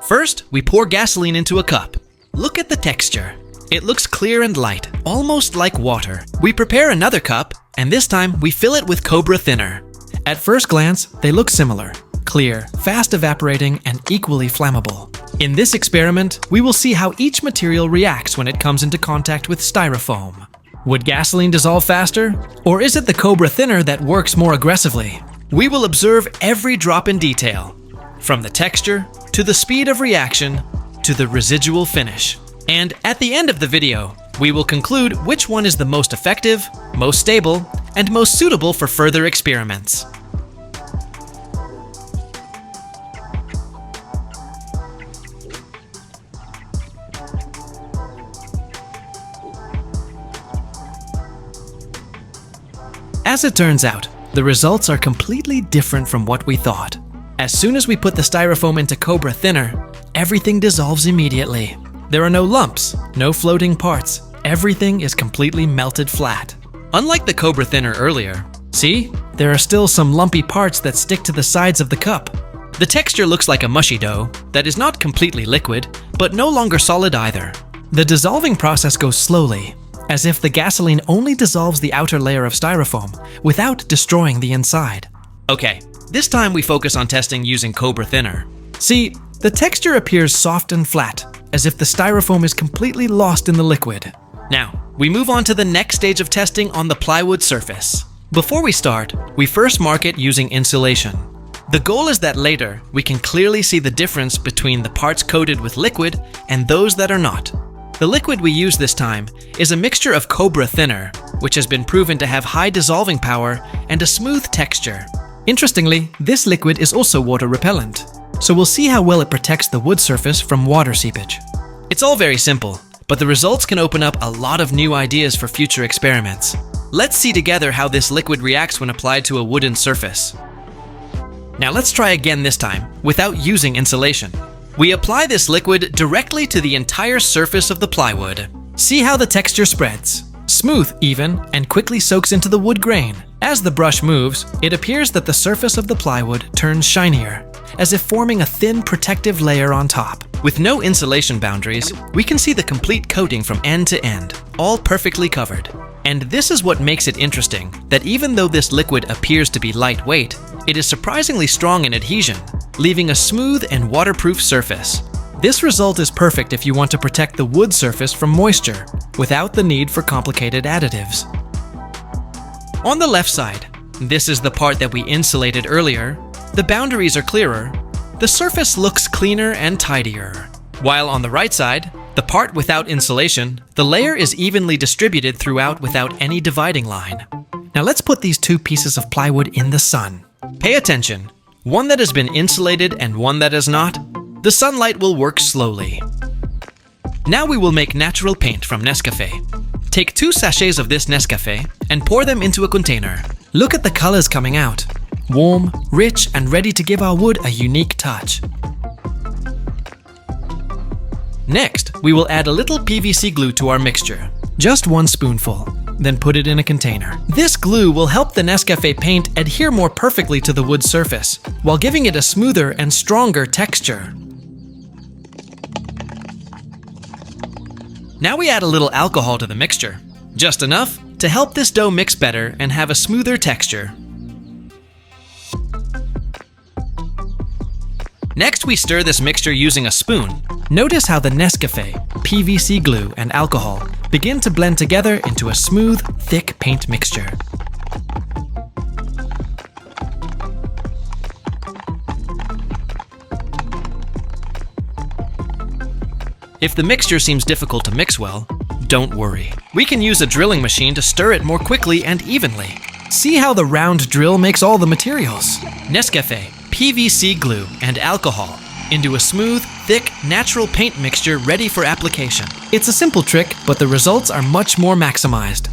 First, we pour gasoline into a cup. Look at the texture. It looks clear and light, almost like water. We prepare another cup, and this time we fill it with Cobra thinner. At first glance, they look similar. Clear, fast evaporating, and equally flammable. In this experiment, we will see how each material reacts when it comes into contact with styrofoam. Would gasoline dissolve faster? Or is it the Cobra thinner that works more aggressively? We will observe every drop in detail, from the texture, to the speed of reaction, to the residual finish. And at the end of the video, we will conclude which one is the most effective, most stable, and most suitable for further experiments. As it turns out, the results are completely different from what we thought. As soon as we put the styrofoam into Cobra thinner, everything dissolves immediately. There are no lumps, no floating parts. Everything is completely melted flat. Unlike the Cobra thinner earlier, see? There are still some lumpy parts that stick to the sides of the cup. The texture looks like a mushy dough that is not completely liquid, but no longer solid either. The dissolving process goes slowly, as if the gasoline only dissolves the outer layer of styrofoam without destroying the inside. Okay, this time we focus on testing using Cobra thinner. See, the texture appears soft and flat, as if the styrofoam is completely lost in the liquid. Now, we move on to the next stage of testing on the plywood surface. Before we start, we first mark it using insulation. The goal is that later, we can clearly see the difference between the parts coated with liquid and those that are not. The liquid we use this time is a mixture of Cobra thinner, which has been proven to have high dissolving power and a smooth texture. Interestingly, this liquid is also water repellent, so we'll see how well it protects the wood surface from water seepage. It's all very simple, but the results can open up a lot of new ideas for future experiments. Let's see together how this liquid reacts when applied to a wooden surface. Now let's try again this time, without using insulation. We apply this liquid directly to the entire surface of the plywood. See how the texture spreads. Smooth, even, and quickly soaks into the wood grain. As the brush moves, it appears that the surface of the plywood turns shinier, as if forming a thin protective layer on top. With no insulation boundaries, we can see the complete coating from end to end, all perfectly covered. And this is what makes it interesting, that even though this liquid appears to be lightweight, it is surprisingly strong in adhesion, leaving a smooth and waterproof surface. This result is perfect if you want to protect the wood surface from moisture, without the need for complicated additives. On the left side, this is the part that we insulated earlier, the boundaries are clearer, the surface looks cleaner and tidier. While on the right side, the part without insulation, the layer is evenly distributed throughout without any dividing line. Now let's put these two pieces of plywood in the sun. Pay attention, one that has been insulated and one that has not. The sunlight will work slowly. Now we will make natural paint from Nescafe. Take 2 sachets of this Nescafe and pour them into a container. Look at the colors coming out. Warm, rich, and ready to give our wood a unique touch. Next, we will add a little PVC glue to our mixture. Just 1 spoonful. Then put it in a container. This glue will help the Nescafe paint adhere more perfectly to the wood surface, while giving it a smoother and stronger texture. Now we add a little alcohol to the mixture. Just enough to help this dough mix better and have a smoother texture. Next, we stir this mixture using a spoon. Notice how the Nescafe, PVC glue, and alcohol begin to blend together into a smooth, thick paint mixture. If the mixture seems difficult to mix well, don't worry. We can use a drilling machine to stir it more quickly and evenly. See how the round drill makes all the materials. Nescafe, PVC glue, and alcohol into a smooth, thick, natural paint mixture ready for application. It's a simple trick, but the results are much more maximized.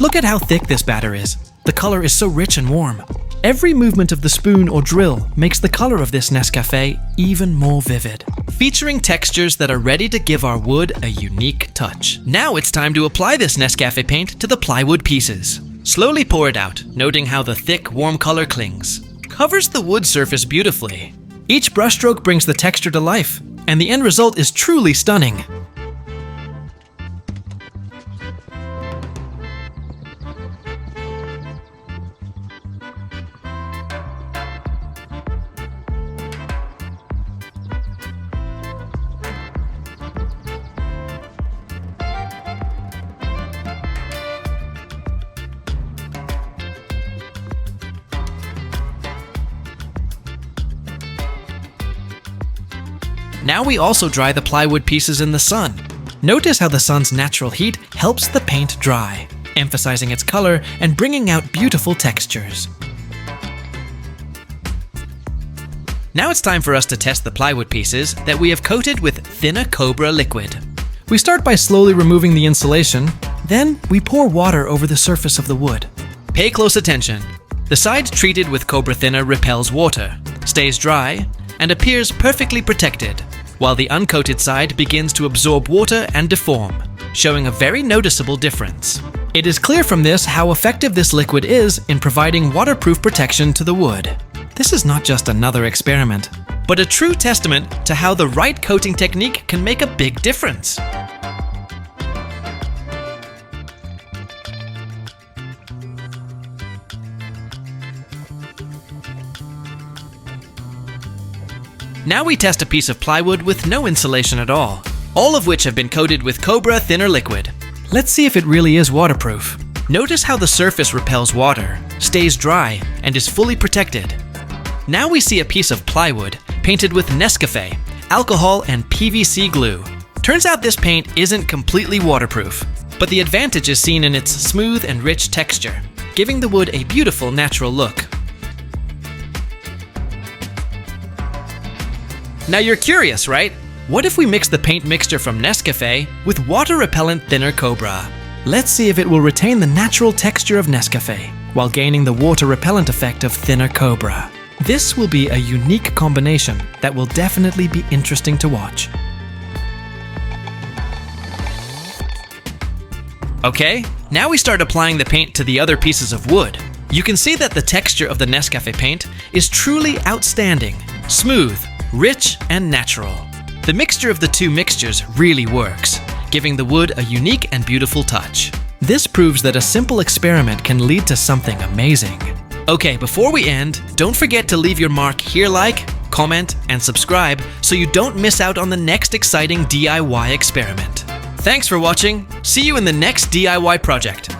Look at how thick this batter is. The color is so rich and warm. Every movement of the spoon or drill makes the color of this Nescafe even more vivid. featuring textures that are ready to give our wood a unique touch. Now it's time to apply this Nescafe paint to the plywood pieces. Slowly pour it out, noting how the thick, warm color clings. Covers the wood surface beautifully. Each brushstroke brings the texture to life, and the end result is truly stunning. Now we also dry the plywood pieces in the sun. Notice how the sun's natural heat helps the paint dry, emphasizing its color and bringing out beautiful textures. Now it's time for us to test the plywood pieces that we have coated with thinner Cobra liquid. We start by slowly removing the insulation, then we pour water over the surface of the wood. Pay close attention. The side treated with Cobra thinner repels water, stays dry, and appears perfectly protected, while the uncoated side begins to absorb water and deform, showing a very noticeable difference. It is clear from this how effective this liquid is in providing waterproof protection to the wood. This is not just another experiment, but a true testament to how the right coating technique can make a big difference. Now we test a piece of plywood with no insulation at all of which have been coated with Cobra thinner liquid. Let's see if it really is waterproof. Notice how the surface repels water, stays dry, and is fully protected. Now we see a piece of plywood painted with Nescafe, alcohol, and PVC glue. Turns out this paint isn't completely waterproof, but the advantage is seen in its smooth and rich texture, giving the wood a beautiful natural look. Now you're curious, right? What if we mix the paint mixture from Nescafe with water-repellent thinner Cobra? Let's see if it will retain the natural texture of Nescafe while gaining the water-repellent effect of thinner Cobra. This will be a unique combination that will definitely be interesting to watch. Okay, now we start applying the paint to the other pieces of wood. You can see that the texture of the Nescafe paint is truly outstanding, smooth, rich, and natural. The mixture of the two mixtures really works, giving the wood a unique and beautiful touch. This proves that a simple experiment can lead to something amazing. Okay, before we end, don't forget to leave your mark here, like, comment, and subscribe so you don't miss out on the next exciting DIY experiment. Thanks for watching. See you in the next DIY project.